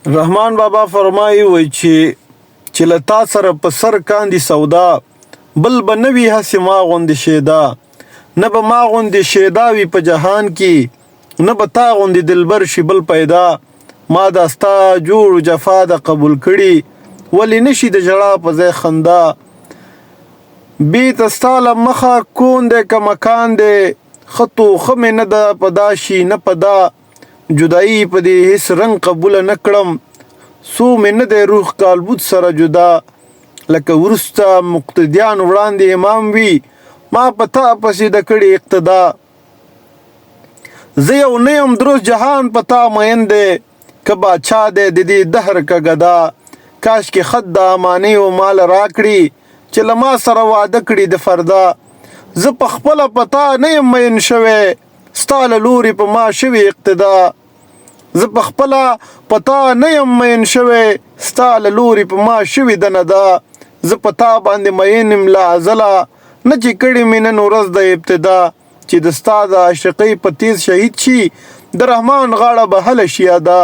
رحمان بابا فرمایي وای چې له تا سره په سر کاندي سودا بل به نه وي هسې ما غوندې شیدا نه به ما غوندې شیدا وي په جهان کې نه به تا غوندې دلبر شي بل پیدا ما دا ستا جوړ جفا د قبول کړي ولې نشي د ژړا په ځای خندا بیت ستا له مخه کون دی که مکان دی خطو خمې نه ده په دا شي نه په دا جدایي په دې هیڅ رنګ قبوله نه کړم سو مې نه دی روح کالبود سره جدا لکه وروسته مقتدیان وړاندې امام وي ما په تا پسې د کړي اقتدا زه یو نه یم دروس جهان په تا مین دی که باچا دی د دې دهر که ګدا کاشکې خط د امانۍ و مال راکړي چې له ما سره واده کړي د فردا زه په خپله په تا نه یم مین شوی ستا له لورې په ما شوي اقتدا زه په خپله په تا نه یم مین شوی ستا له لورې په ما شوي د ندا زه په تا باندې مین یم له ازله نه چې کړي مې نن ورځ د ابتدا چې د ستا د عاشقۍ په تیز شهید شي د رحمان غاړه به هله شي ادا